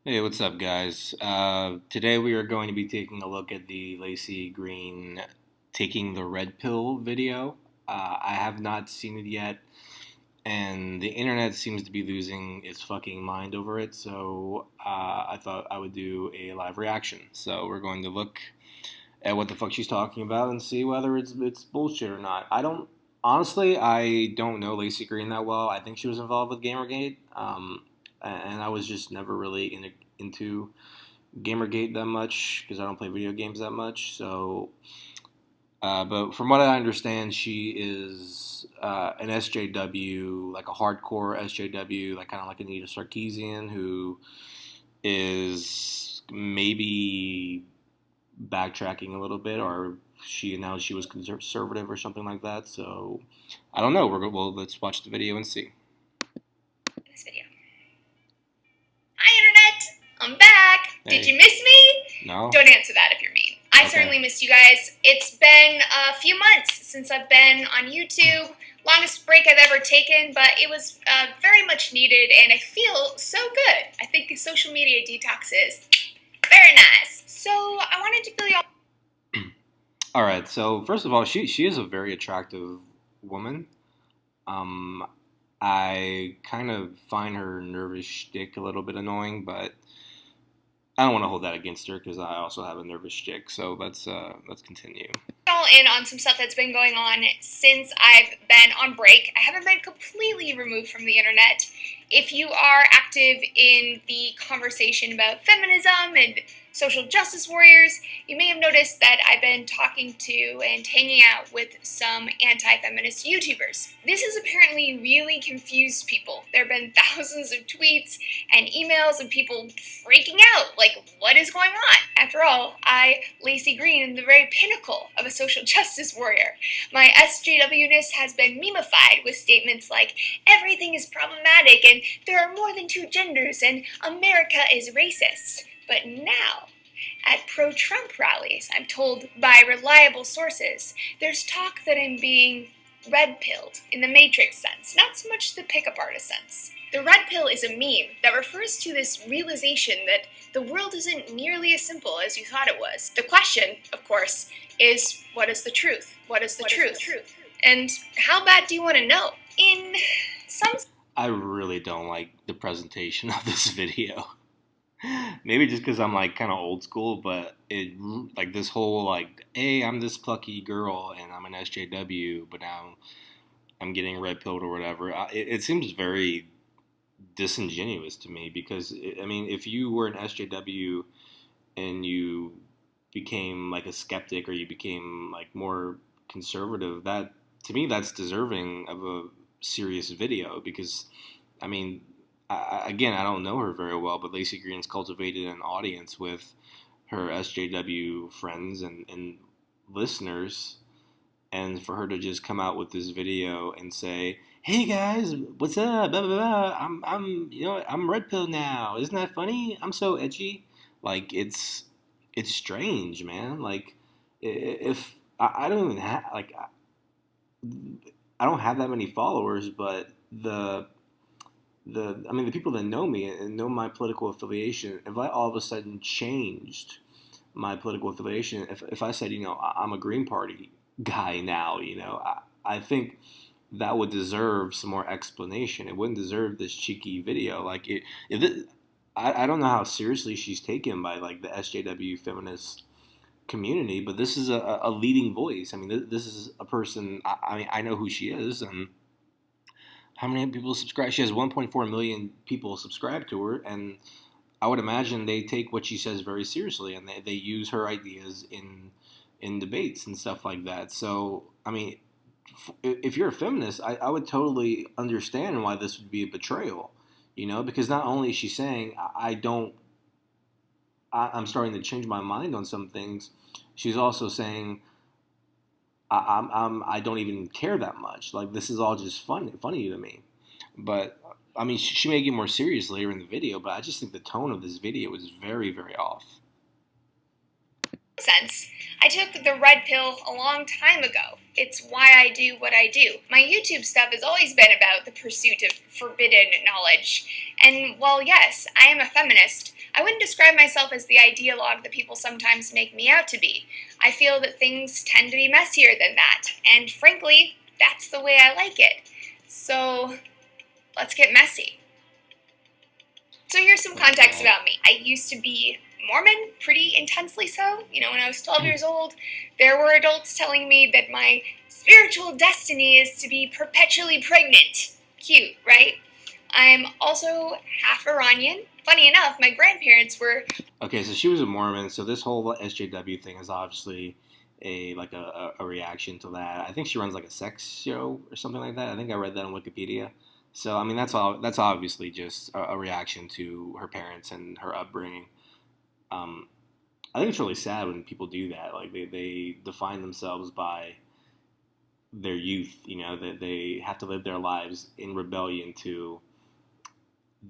Hey, what's up, guys? Today we are going to be taking a look at the Laci Green taking the red pill video. I have not seen it yet, and the internet seems to be losing its fucking mind over it, so I thought I would do a live reaction. So we're going to look at what the fuck she's talking about and see whether it's bullshit or not. I don't know Laci Green that well. I think she was involved with Gamergate, and I was just never really into Gamergate that much because I don't play video games that much. But from what I understand, she is an SJW, like a hardcore SJW, like kind of like Anita Sarkeesian, who is maybe backtracking a little bit, or she announced she was conservative or something like that. So I don't know. Let's watch the video and see. This video. Hi, Internet! I'm back! Hey. Did you miss me? No. Don't answer that if you're mean. I certainly missed you guys. It's been a few months since I've been on YouTube. Longest break I've ever taken, but it was very much needed, and I feel so good. I think social media detox is very nice. So I wanted to fill you All right. So first of all, she is a very attractive woman. Um, I kind of find her nervous shtick a little bit annoying, but I don't want to hold that against her because I also have a nervous shtick. So let's continue. all in on some stuff that's been going on since I've been on break. I haven't been completely removed from the internet. If you are active in the conversation about feminism and social justice warriors, you may have noticed that I've been talking to and hanging out with some anti-feminist YouTubers. This has apparently really confused people. There have been thousands of tweets and emails of people freaking out, like, what is going on? After all, Laci Green, am the very pinnacle of a social justice warrior. My SJW-ness has been memeified with statements like, everything is problematic and there are more than two genders and America is racist. But now, at pro-Trump rallies, I'm told by reliable sources, there's talk that I'm being red-pilled in the Matrix sense, not so much the pickup artist sense. The red pill is a meme that refers to this realization that the world isn't nearly as simple as you thought it was. The question, of course, is what is the truth? What is the truth? And how bad do you want to know? In some I really don't like the presentation of this video. Maybe just because I'm like kind of old school, but it like this whole like, hey, I'm this plucky girl and I'm an SJW, but now I'm getting red pilled or whatever. It seems very disingenuous to me because I mean, if you were an SJW and you became like a skeptic or you became like more conservative, that to me that's deserving of a serious video because I mean, again, I don't know her very well, but Laci Green's cultivated an audience with her SJW friends and listeners, and for her to just come out with this video and say, "Hey guys, what's up? Blah blah blah. I'm red pill now. Isn't that funny? I'm so edgy." Like it's strange, man. Like if I don't even have like I don't have that many followers, but the people that know me and know my political affiliation, if I all of a sudden changed my political affiliation, if I said, I'm a Green Party guy now, I think that would deserve some more explanation. It wouldn't deserve this cheeky video. Like I don't know how seriously she's taken by like the SJW feminist community, but this is a leading voice. I mean, this is a person. I mean, I know who she is, and how many people subscribe? She has 1.4 million people subscribe to her, and I would imagine they take what she says very seriously, and they use her ideas in debates and stuff like that. So, I mean, if you're a feminist, I would totally understand why this would be a betrayal, because not only is she saying I'm starting to change my mind on some things, she's also saying I don't even care that much. Like this is all just funny to me. But I mean, she may get more serious later in the video, but I just think the tone of this video is very, very off. sense, I took the red pill a long time ago. It's why I do what I do. My YouTube stuff has always been about the pursuit of forbidden knowledge. And while yes, I am a feminist, I wouldn't describe myself as the ideologue that people sometimes make me out to be. I feel that things tend to be messier than that, and frankly, that's the way I like it. So, let's get messy. So here's some context about me. I used to be Mormon, pretty intensely so. When I was 12 years old, there were adults telling me that my spiritual destiny is to be perpetually pregnant. Cute, right? I'm also half Iranian. Funny enough, my grandparents were... Okay, so she was a Mormon, so this whole SJW thing is obviously a reaction to that. I think she runs like a sex show or something like that. I think I read that on Wikipedia. So I mean that's obviously just a reaction to her parents and her upbringing. I think it's really sad when people do that. Like they define themselves by their youth. That they have to live their lives in rebellion to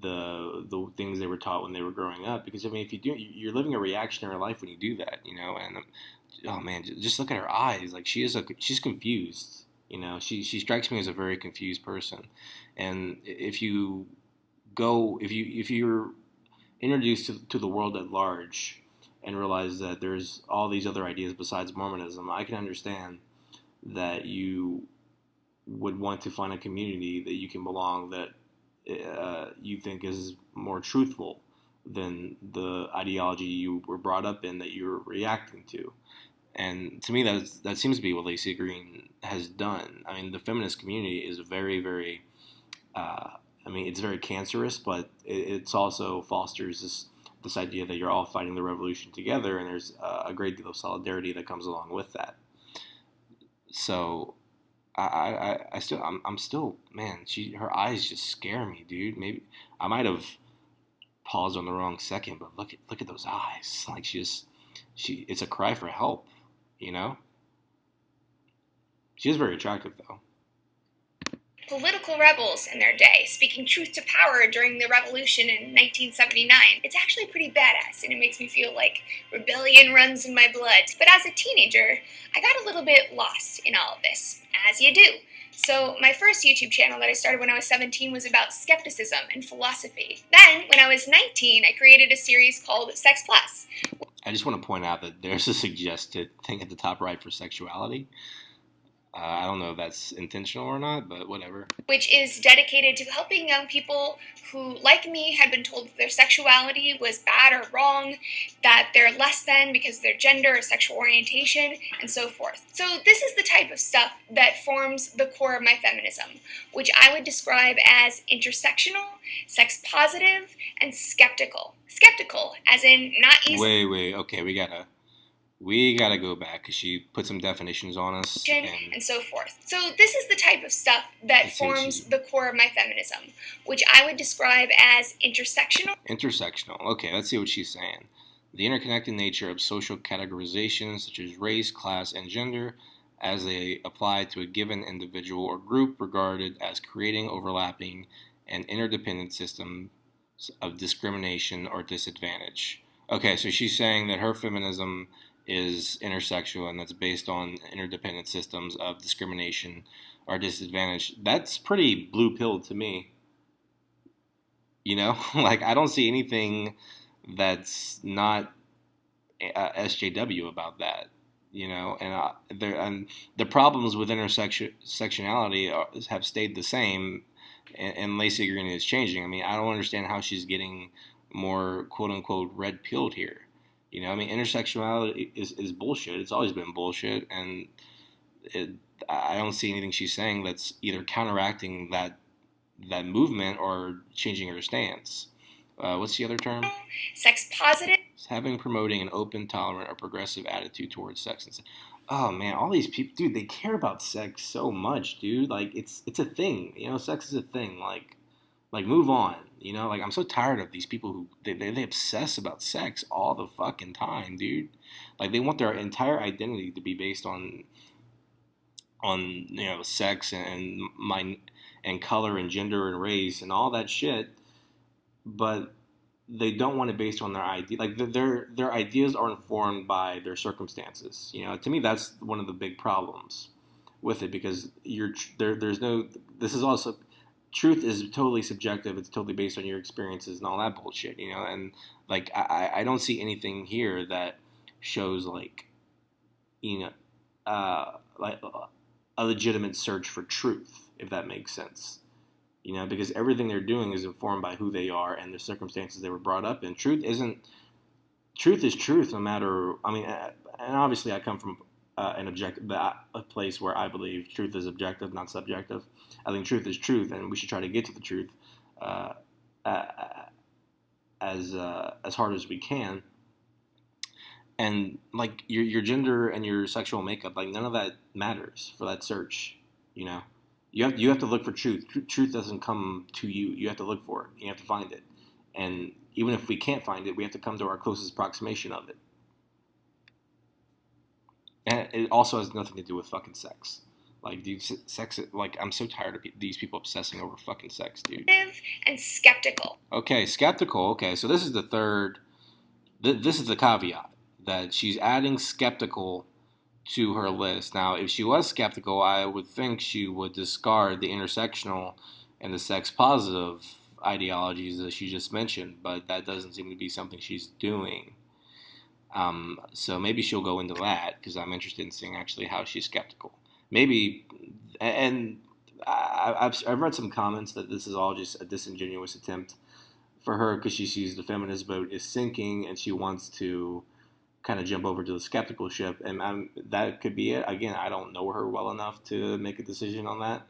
the things they were taught when they were growing up. Because I mean, if you do, you're living a reactionary life when you do that. And oh man, just look at her eyes. Like she's confused. She strikes me as a very confused person. And if you're introduced to the world at large and realize that there's all these other ideas besides Mormonism, I can understand that you would want to find a community that you can belong, that you think is more truthful than the ideology you were brought up in that you're reacting to. And to me, that seems to be what Laci Green has done. I mean, the feminist community is very, very, it's very cancerous, but it's also fosters this idea that you're all fighting the revolution together, and there's a great deal of solidarity that comes along with that. So I'm still, man, her eyes just scare me, dude. Maybe I might have paused on the wrong second, but look at those eyes. Like it's a cry for help, She is very attractive though. Political rebels in their day, speaking truth to power during the revolution in 1979. It's actually pretty badass, and it makes me feel like rebellion runs in my blood. But as a teenager, I got a little bit lost in all of this, as you do. So my first YouTube channel that I started when I was 17 was about skepticism and philosophy. Then, when I was 19, I created a series called Sex Plus. I just want to point out that there's a suggested thing at the top right for sexuality. I don't know if that's intentional or not, but whatever. Which is dedicated to helping young people who, like me, had been told that their sexuality was bad or wrong, that they're less than because of their gender or sexual orientation, and so forth. So this is the type of stuff that forms the core of my feminism, which I would describe as intersectional, sex positive, and skeptical. Skeptical, as in not easy. Wait. Okay, we gotta go back because she put some definitions on us. And so forth. So this is the type of stuff that forms the core of my feminism, which I would describe as intersectional. Intersectional. Okay, let's see what she's saying. The interconnected nature of social categorizations such as race, class, and gender as they apply to a given individual or group regarded as creating overlapping and interdependent systems of discrimination or disadvantage. Okay, so she's saying that her feminism is intersexual and that's based on interdependent systems of discrimination or disadvantage. That's pretty blue-pilled to me. Like I don't see anything that's not SJW about that. And the problems with intersectionality have stayed the same, and Laci Green is changing. I mean, I don't understand how she's getting more quote-unquote red-pilled here. Intersectionality is bullshit. It's always been bullshit, and I don't see anything she's saying that's either counteracting that movement or changing her stance. What's the other term? Sex positive. Promoting an open, tolerant, or progressive attitude towards sex. Oh man, all these people, dude, they care about sex so much, dude. Like it's a thing. Sex is a thing. Like move on. I'm so tired of these people who they obsess about sex all the fucking time, dude. Like they want their entire identity to be based on sex and color and gender and race and all that shit, but they don't want it based on their idea. Like their ideas are informed by their circumstances. To me that's one of the big problems with it, because there's no. This is also truth is totally subjective. It's totally based on your experiences and all that bullshit, you know. And like, I don't see anything here that shows like, you know, like a legitimate search for truth, if that makes sense. You know, because everything they're doing is informed by who they are and the circumstances they were brought up in. Truth is truth, no matter. I mean, and obviously, I come from a place where I believe truth is objective, not subjective. I think truth is truth, and we should try to get to the truth uh, uh, as hard as we can. And like your gender and your sexual makeup, like none of that matters for that search. You know, you have to look for truth. Truth doesn't come to you. You have to look for it. You have to find it. And even if we can't find it, we have to come to our closest approximation of it. And it also has nothing to do with fucking sex. Like, dude, sex. Like, I'm so tired of these people obsessing over fucking sex, dude. And skeptical. Okay, skeptical. Okay, so this is the third. This is the caveat that she's adding skeptical to her list. Now, if she was skeptical, I would think she would discard the intersectional and the sex positive ideologies that she just mentioned, but that doesn't seem to be something she's doing. So maybe she'll go into that because I'm interested in seeing actually how she's skeptical. Maybe, and I've read some comments that this is all just a disingenuous attempt for her because she sees the feminist boat is sinking and she wants to kind of jump over to the skeptical ship, and that could be it. Again, I don't know her well enough to make a decision on that,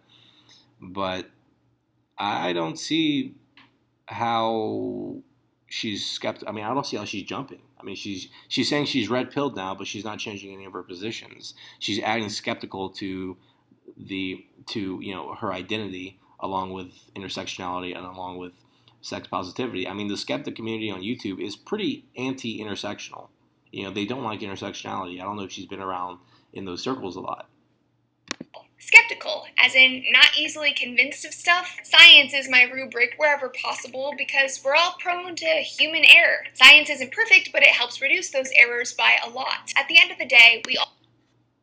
but I don't see how she's skeptical. I mean, I don't see how she's jumping. I mean, she's saying she's red pilled now, but she's not changing any of her positions. She's adding skeptical to her identity, along with intersectionality and along with sex positivity. I mean, the skeptic community on YouTube is pretty anti-intersectional. You know, they don't like intersectionality. I don't know if she's been around in those circles a lot. Skeptical, as in not easily convinced of stuff. Science is my rubric wherever possible because we're all prone to human error. Science isn't perfect, but it helps reduce those errors by a lot. At the end of the day, we all...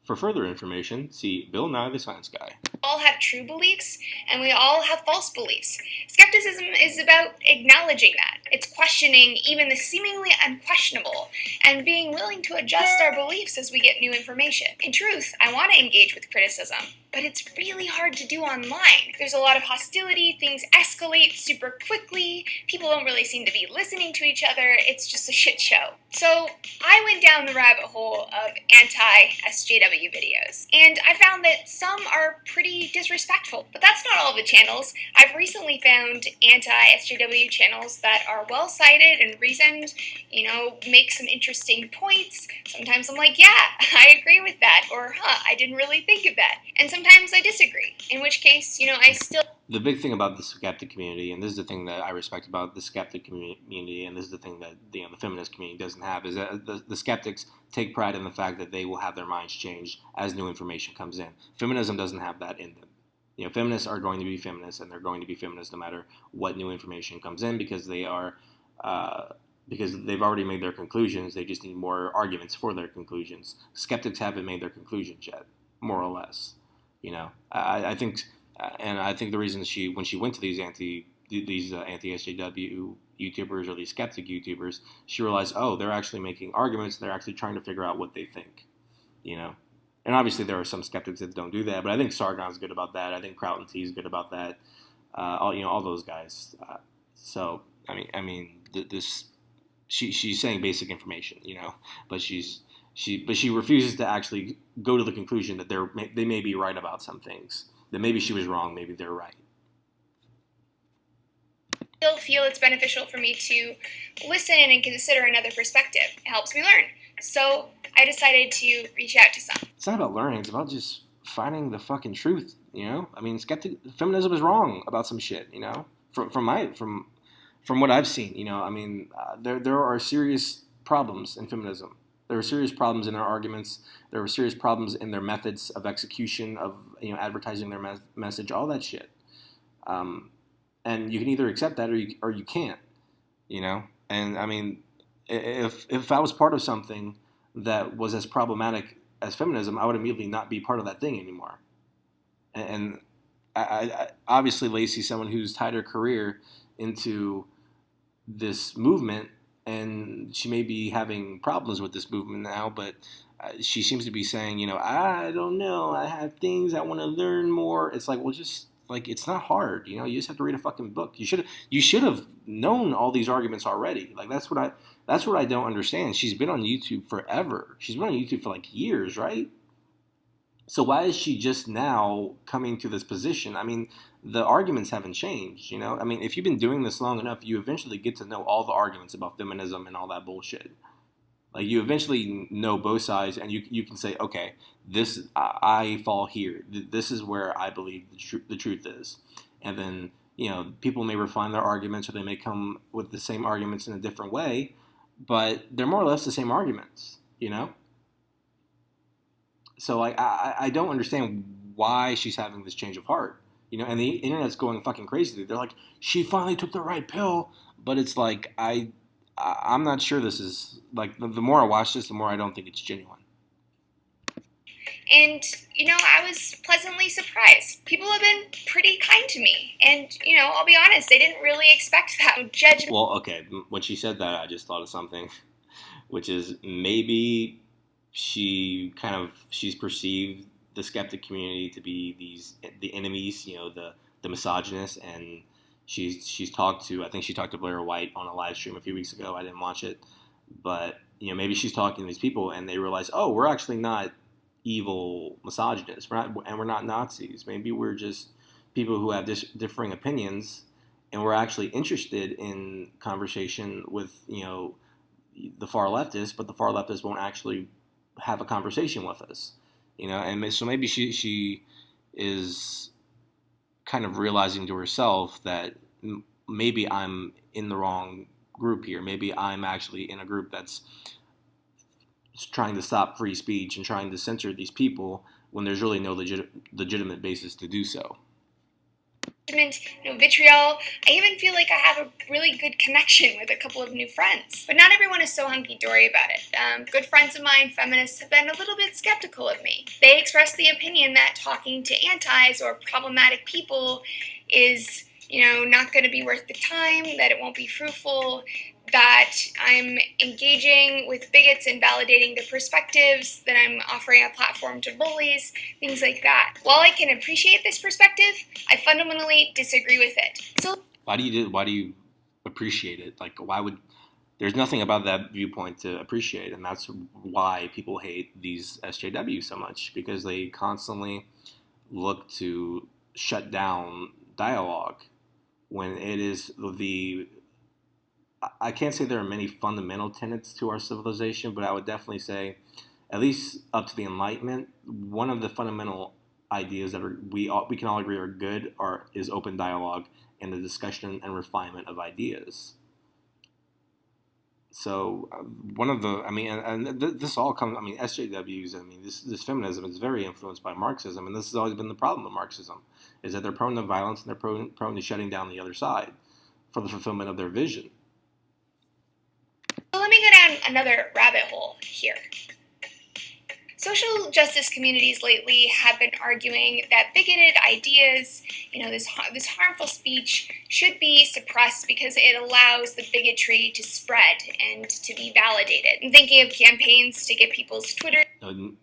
For further information, see Bill Nye the Science Guy. all have true beliefs, and we all have false beliefs. Skepticism is about acknowledging that. It's questioning even the seemingly unquestionable, and being willing to adjust our beliefs as we get new information. In truth, I want to engage with criticism, but it's really hard to do online. There's a lot of hostility, things escalate super quickly, people don't really seem to be listening to each other, it's just a shit show. So I went down the rabbit hole of anti-SJW videos, and I found that some are pretty disrespectful. But that's not all the channels. I've recently found anti-SJW channels that are well-cited and reasoned, make some interesting points. Sometimes I'm like, yeah, I agree with that, or I didn't really think of that. And sometimes I disagree, in which case, I still... The big thing about the skeptic community, and this is the thing that I respect about the skeptic community, and this is the thing that the feminist community doesn't have, is that the skeptics take pride in the fact that they will have their minds changed as new information comes in. Feminism doesn't have that in them. Feminists are going to be feminists, and they're going to be feminists no matter what new information comes in because they are because they've already made their conclusions. They just need more arguments for their conclusions. Skeptics haven't made their conclusions yet, more or less. I think. And I think the reason when she went to these anti-SJW YouTubers or these skeptic YouTubers, she realized, they're actually making arguments. And they're actually trying to figure out what they think, And obviously there are some skeptics that don't do that, but I think Sargon's good about that. I think Kraut and T is good about that. All those guys. So she's saying basic information, but she refuses to actually go to the conclusion that they may be right about some things. That maybe she was wrong, maybe they're right. I still feel it's beneficial for me to listen and consider another perspective. It helps me learn. So I decided to reach out to some. It's not about learning, it's about just finding the fucking truth, feminism is wrong about some shit, From what I've seen, there are serious problems in feminism. There were serious problems in their arguments. There were serious problems in their methods of execution, of advertising their message, all that shit. And you can either accept that or you can't. And if I was part of something that was as problematic as feminism, I would immediately not be part of that thing anymore. And obviously Laci's someone who's tied her career into this movement, and she may be having problems with this movement now, but she seems to be saying, I don't know, I have things I want to learn more. It's like, well, just like, it's not hard, you just have to read a fucking book. You should have known all these arguments already. Like, that's what I don't understand. She's been on YouTube forever. She's been on YouTube for like years, right? So why is she just now coming to this position? I mean, the arguments haven't changed, I mean, if you've been doing this long enough, you eventually get to know all the arguments about feminism and all that bullshit. Like, you eventually know both sides, and you can say, okay, this I fall here. This is where I believe the truth is. And then, people may refine their arguments, or they may come with the same arguments in a different way, but they're more or less the same arguments. So, like, I don't understand why she's having this change of heart. And the internet's going fucking crazy. They're like, she finally took the right pill, but it's like, I'm not sure this is, like, the more I watch this, the more I don't think it's genuine. And, I was pleasantly surprised. People have been pretty kind to me. And, I'll be honest, they didn't really expect that judgment. Well, okay, when she said that, I just thought of something, which is maybe she's perceived the skeptic community to be the enemies, the misogynists, and she's talked to, I think she talked to Blair White on a live stream a few weeks ago. I didn't watch it, but maybe she's talking to these people and they realize, oh, we're actually not evil misogynists, we're not Nazis. Maybe we're just people who have differing opinions, and we're actually interested in conversation with the far leftists, but the far leftists won't actually have a conversation with us, and so maybe she is kind of realizing to herself that maybe I'm in the wrong group here. Maybe I'm actually in a group that's trying to stop free speech and trying to censor these people when there's really no legitimate basis to do so. Vitriol. I even feel like I have a really good connection with a couple of new friends. But not everyone is so hunky-dory about it. Good friends of mine, feminists, have been a little bit skeptical of me. They express the opinion that talking to antis or problematic people is, not going to be worth the time, that it won't be fruitful, that I'm engaging with bigots and validating their perspectives, that I'm offering a platform to bullies, things like that. While I can appreciate this perspective, I fundamentally disagree with it. So why do you appreciate it? Like, there's nothing about that viewpoint to appreciate, and that's why people hate these SJWs so much, because they constantly look to shut down dialogue when it is I can't say there are many fundamental tenets to our civilization, but I would definitely say, at least up to the Enlightenment, one of the fundamental ideas that we can all agree are good is open dialogue and the discussion and refinement of ideas. So this all comes, SJWs, this feminism is very influenced by Marxism, and this has always been the problem with Marxism, is that they're prone to violence and they're prone to shutting down the other side for the fulfillment of their vision. So let me go down another rabbit hole here. Social justice communities lately have been arguing that bigoted ideas, this harmful speech should be suppressed because it allows the bigotry to spread and to be validated. I'm thinking of campaigns to get people's Twitter.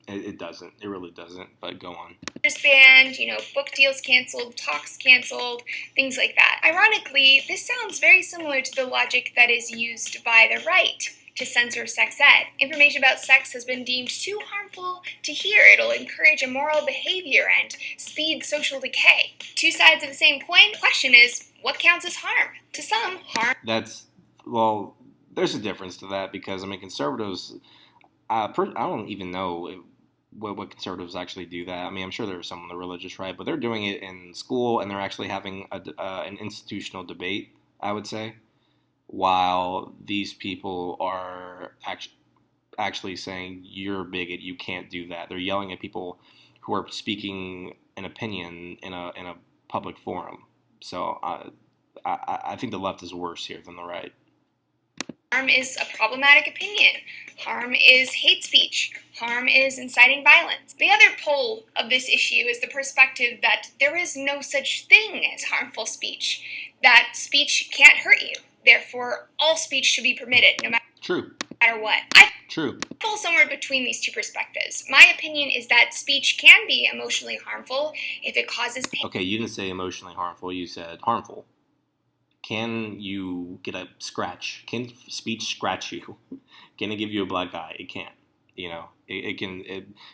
It doesn't. It really doesn't, but go on. Banned, book deals canceled, talks canceled, things like that. Ironically, this sounds very similar to the logic that is used by the right to censor sex ed. Information about sex has been deemed too harmful to hear. It'll encourage immoral behavior and speed social decay. Two sides of the same coin. The question is, what counts as harm? To some, harm. There's a difference to that, because, conservatives, I don't even know what conservatives actually do that. I'm sure there's some on the religious right, but they're doing it in school, and they're actually having an institutional debate, I would say, while these people are actually saying, you're a bigot, you can't do that. They're yelling at people who are speaking an opinion in a public forum. So I think the left is worse here than the right. Harm is a problematic opinion. Harm is hate speech. Harm is inciting violence. The other pole of this issue is the perspective that there is no such thing as harmful speech, that speech can't hurt you. Therefore, all speech should be permitted, no matter what. I fall somewhere between these two perspectives. My opinion is that speech can be emotionally harmful if it causes pain. Okay, you didn't say emotionally harmful, you said harmful. Can you get a scratch? Can speech scratch you? Can it give you a black eye? It can't. You know, it can.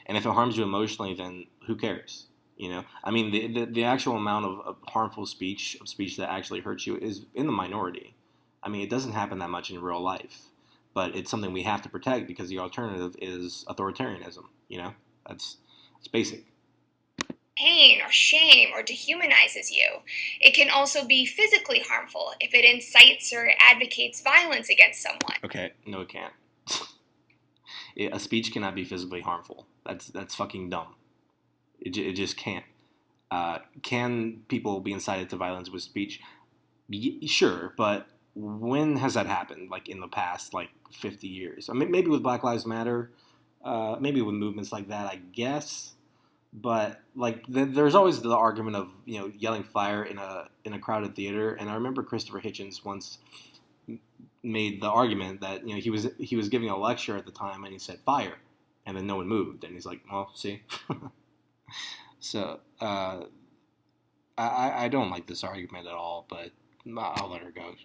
And if it harms you emotionally, then who cares? You know, I mean, the actual amount of harmful speech, that actually hurts you, is in the minority. I mean, it doesn't happen that much in real life, but it's something we have to protect because the alternative is authoritarianism. You know, it's basic. Pain or shame or dehumanizes you. It can also be physically harmful if it incites or advocates violence against someone. Okay, no, it can't. A speech cannot be physically harmful. That's fucking dumb. It just can't. Can people be incited to violence with speech? Sure, but when has that happened? Like in the past, like 50 years? I mean, maybe with Black Lives Matter, maybe with movements like that, I guess. But like, there's always the argument of yelling fire in a crowded theater. And I remember Christopher Hitchens once made the argument that he was giving a lecture at the time and he said fire, and then no one moved, and he's like, well, see. So I don't like this argument at all, but I'll let her go.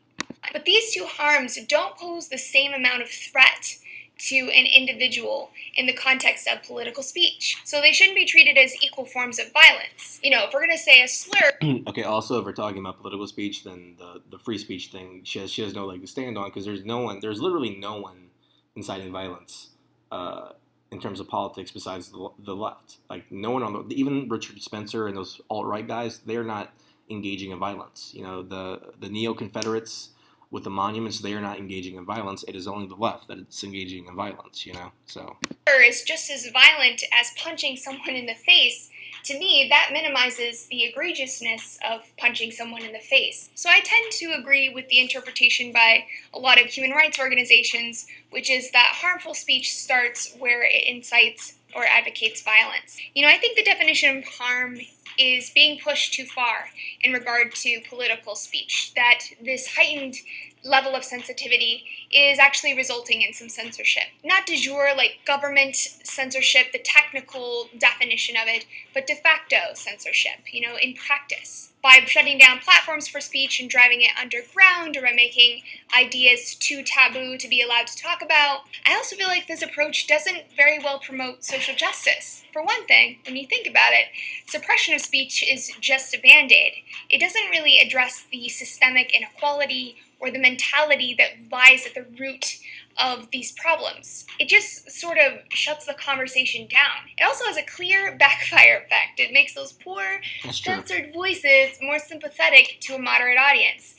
But these two harms don't pose the same amount of threat to an individual in the context of political speech. So they shouldn't be treated as equal forms of violence. If we're going to say a slur... Okay, also, if we're talking about political speech, then the free speech thing, she has no leg to stand on, because there's literally no one inciting violence in terms of politics besides the left. Like, no one even Richard Spencer and those alt-right guys, they're not engaging in violence. The neo-Confederates with the monuments, they are not engaging in violence. It is only the left that is engaging in violence, so. Is just as violent as punching someone in the face. To me, that minimizes the egregiousness of punching someone in the face. So I tend to agree with the interpretation by a lot of human rights organizations, which is that harmful speech starts where it incites or advocates violence. I think the definition of harm is being pushed too far in regard to political speech, that this heightened level of sensitivity is actually resulting in some censorship. Not de jure, like government censorship, the technical definition of it, but de facto censorship, in practice. By shutting down platforms for speech and driving it underground, or by making ideas too taboo to be allowed to talk about. I also feel like this approach doesn't very well promote social justice. For one thing, when you think about it, suppression of speech is just a band-aid. It doesn't really address the systemic inequality or the mentality that lies at the root of these problems. It just sort of shuts the conversation down. It also has a clear backfire effect. It makes those poor, censored voices more sympathetic to a moderate audience.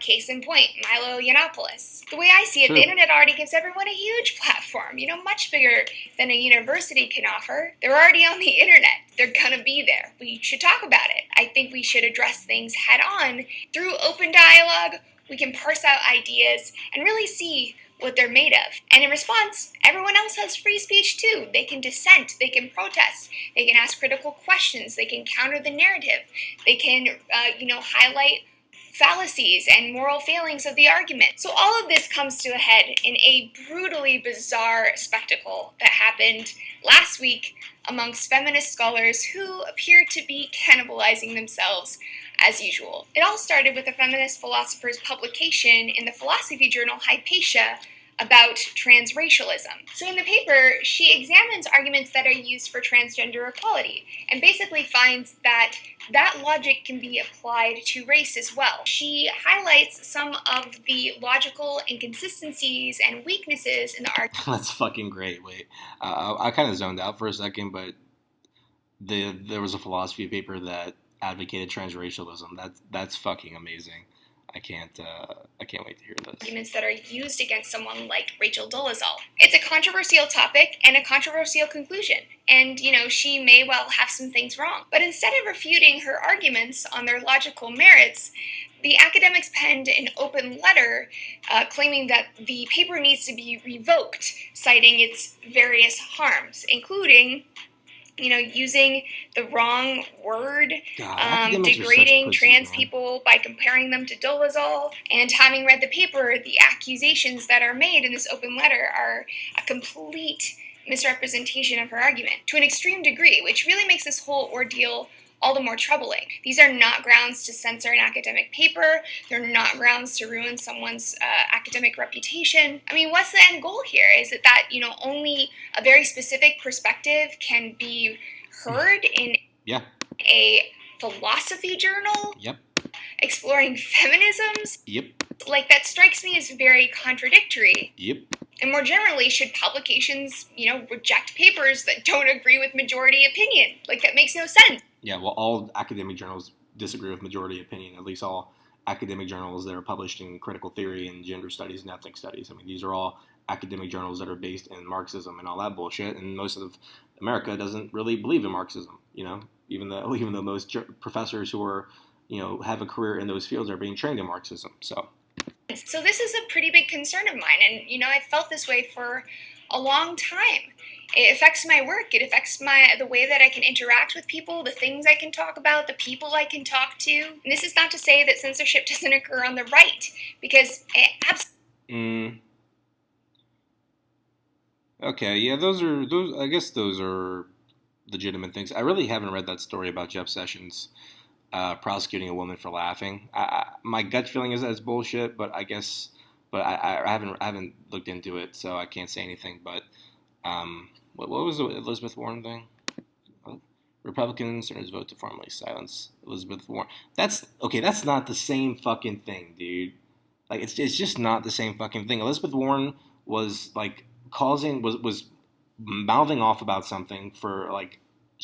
Case in point, Milo Yiannopoulos. The way I see it, the internet already gives everyone a huge platform, much bigger than a university can offer. They're already on the internet. They're gonna be there. We should talk about it. I think we should address things head on. Through open dialogue, we can parse out ideas and really see what they're made of. And in response, everyone else has free speech too. They can dissent, they can protest, they can ask critical questions, they can counter the narrative, they can, highlight fallacies and moral failings of the argument. So all of this comes to a head in a brutally bizarre spectacle that happened last week amongst feminist scholars who appear to be cannibalizing themselves as usual. It all started with a feminist philosopher's publication in the philosophy journal Hypatia about transracialism. So in the paper, she examines arguments that are used for transgender equality and basically finds that logic can be applied to race as well. She highlights some of the logical inconsistencies and weaknesses in the argument. That's fucking great. Wait, I kind of zoned out for a second, but there was a philosophy paper that advocated transracialism. That's fucking amazing. I can't wait to hear this. Arguments that are used against someone like Rachel Dolezal. It's a controversial topic and a controversial conclusion. And, she may well have some things wrong. But instead of refuting her arguments on their logical merits, The academics penned an open letter claiming that the paper needs to be revoked, citing its various harms, including using the wrong word, degrading trans people by comparing them to dolezal, and having read the paper, the accusations that are made in this open letter are a complete misrepresentation of her argument to an extreme degree, which really makes this whole ordeal all the more troubling. These are not grounds to censor an academic paper. They're not grounds to ruin someone's academic reputation. I mean, what's the end goal here? Is it that, only a very specific perspective can be heard in a philosophy journal? Yep. Exploring feminisms? Yep. Like, that strikes me as very contradictory. Yep. And more generally, should publications, reject papers that don't agree with majority opinion? Like, that makes no sense. Yeah, well, all academic journals disagree with majority opinion, at least all academic journals that are published in critical theory and gender studies and ethnic studies. I mean, these are all academic journals that are based in Marxism and all that bullshit, and most of America doesn't really believe in Marxism, even though most professors who are, have a career in those fields are being trained in Marxism, So this is a pretty big concern of mine, and, I've felt this way for a long time. It affects my work. It affects the way that I can interact with people, the things I can talk about, the people I can talk to. And this is not to say that censorship doesn't occur on the right, because it absolutely. Okay, yeah, I guess those are legitimate things. I really haven't read that story about Jeff Sessions prosecuting a woman for laughing. My gut feeling is that's bullshit, but I guess, I haven't looked into it, so I can't say anything. But what was the Elizabeth Warren thing? Republican senators vote to formally silence Elizabeth Warren. That's not the same fucking thing, dude. Like, it's just not the same fucking thing. Elizabeth Warren was like was mouthing off about something for like,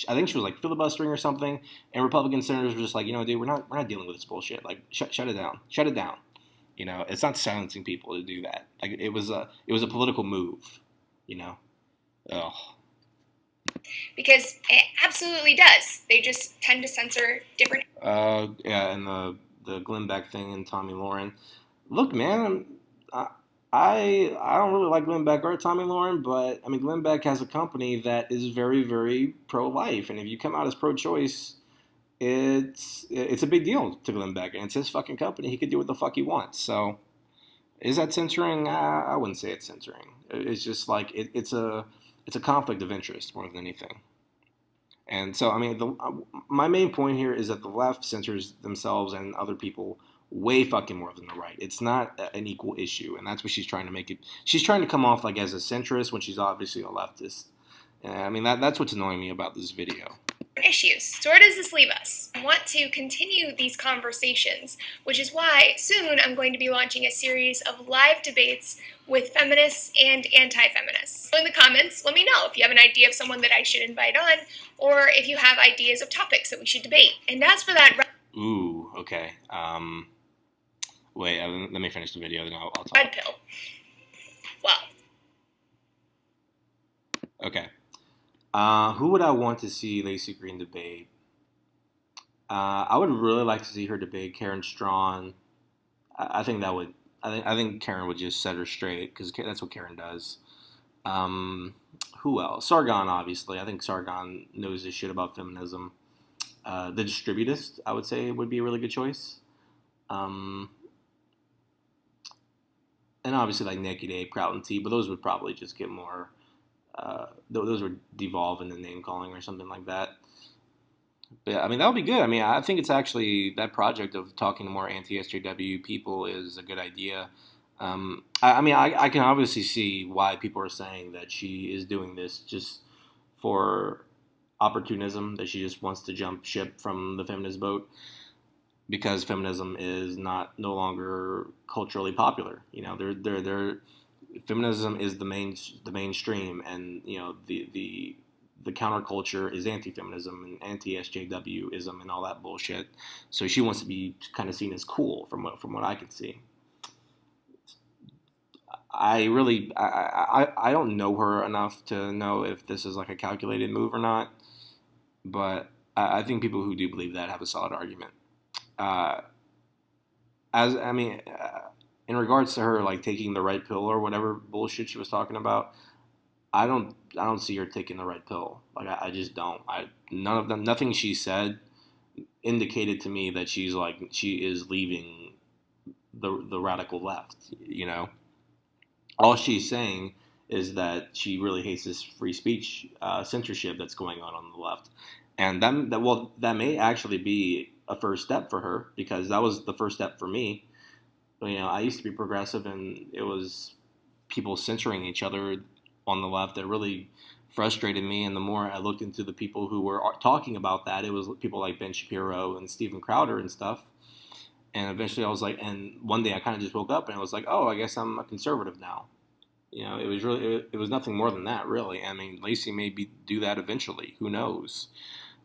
I think she was like filibustering or something, and Republican senators were just like, dude, we're not dealing with this bullshit. Like, shut it down. It's not silencing people to do that. Like, it was a political move. Ugh. Because it absolutely does. They just tend to censor different. Yeah, and the Glenn Beck thing and Tommy Lauren. Look, man, I don't really like Glenn Beck or Tommy Lauren, but I mean, Glenn Beck has a company that is very, very pro-life, and if you come out as pro-choice, it's a big deal to Glenn Beck, and it's his fucking company. He can do what the fuck he wants. So, is that censoring? I wouldn't say it's censoring. It's just like it's a conflict of interest more than anything. And so, I mean, my main point here is that the left censors themselves and other people way fucking more than the right. It's not an equal issue, and that's what she's trying to make it. She's trying to come off like as a centrist when she's obviously a leftist. And I mean, that's what's annoying me about this video. Issues. So where does this leave us? I want to continue these conversations, which is why soon I'm going to be launching a series of live debates with feminists and anti-feminists. So in the comments, let me know if you have an idea of someone that I should invite on, or if you have ideas of topics that we should debate. And as for that... Ooh, okay. Wait, let me finish the video, then I'll talk. Red pill. Well. Okay. Who would I want to see Laci Green debate? I would really like to see her debate Karen Strawn. I think that would. I think Karen would just set her straight because that's what Karen does. Who else? Sargon, obviously. I think Sargon knows his shit about feminism. The Distributist, I would say, would be a really good choice. And obviously like Naked Ape, Kraut and T, but those would probably just get more. Those would devolve into name calling or something like that. But yeah, I mean, that would be good. I mean, I think it's actually that project of talking to more anti-SJW people is a good idea. I can obviously see why people are saying that she is doing this just for opportunism, that she just wants to jump ship from the feminist boat because feminism is no longer culturally popular. They're feminism is the mainstream, and the counterculture is anti-feminism and anti-SJWism and all that bullshit. So she wants to be kind of seen as cool, from what I can see. I don't know her enough to know if this is like a calculated move or not, but I think people who do believe that have a solid argument. as I mean, in regards to her like taking the red pill or whatever bullshit she was talking about, I don't see her taking the red pill. Like I just don't. None of them, nothing she said indicated to me that she is leaving the radical left. You know, all she's saying is that she really hates this free speech censorship that's going on the left, and that may actually be a first step for her because that was the first step for me. You know, I used to be progressive, and it was people censoring each other on the left that really frustrated me. And the more I looked into the people who were talking about that, it was people like Ben Shapiro and Steven Crowder and stuff. And eventually I was like, and one day I kind of just woke up and I was like, oh, I guess I'm a conservative now. You know, it was nothing more than that, really. I mean, Laci may do that eventually. Who knows?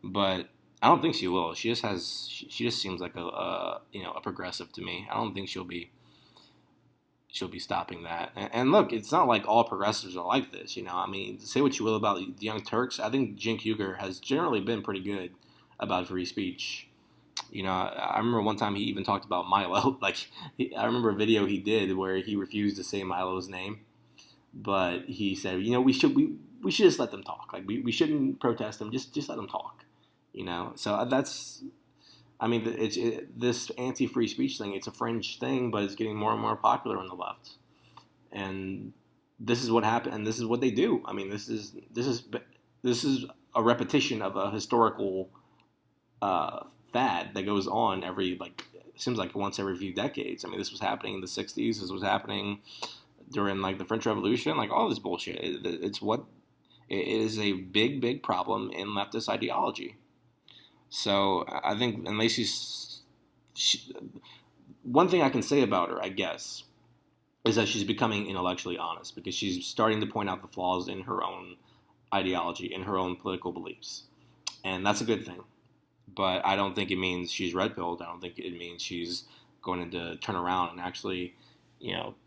But I don't think she will. She just seems like a progressive to me. I don't think she'll be stopping that. And look, it's not like all progressives are like this. You know, I mean, say what you will about the Young Turks. I think Cenk Uygur has generally been pretty good about free speech. You know, I remember one time he even talked about Milo. Like, I remember a video he did where he refused to say Milo's name, but he said, you know, we should just let them talk. Like, we shouldn't protest them. Just let them talk. You know, so that's I mean, this anti-free speech thing. It's a fringe thing, but it's getting more and more popular on the left. And this is what happened, and this is what they do. I mean, this is a repetition of a historical fad that goes on every like it seems like once every few decades. I mean, this was happening in the '60s. This was happening during like the French Revolution. Like all this bullshit. It is a big problem in leftist ideology. So I think, and she, one thing I can say about her, I guess, is that she's becoming intellectually honest because she's starting to point out the flaws in her own ideology, in her own political beliefs, and that's a good thing. But I don't think it means she's red pilled. I don't think it means she's going to turn around and actually,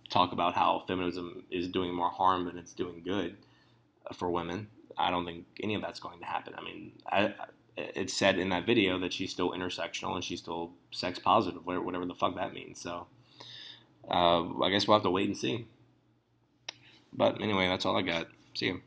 talk about how feminism is doing more harm than it's doing good for women. I don't think any of that's going to happen. I mean, it's said in that video that she's still intersectional and she's still sex positive, whatever the fuck that means. So I guess we'll have to wait and see. But anyway, that's all I got. See you.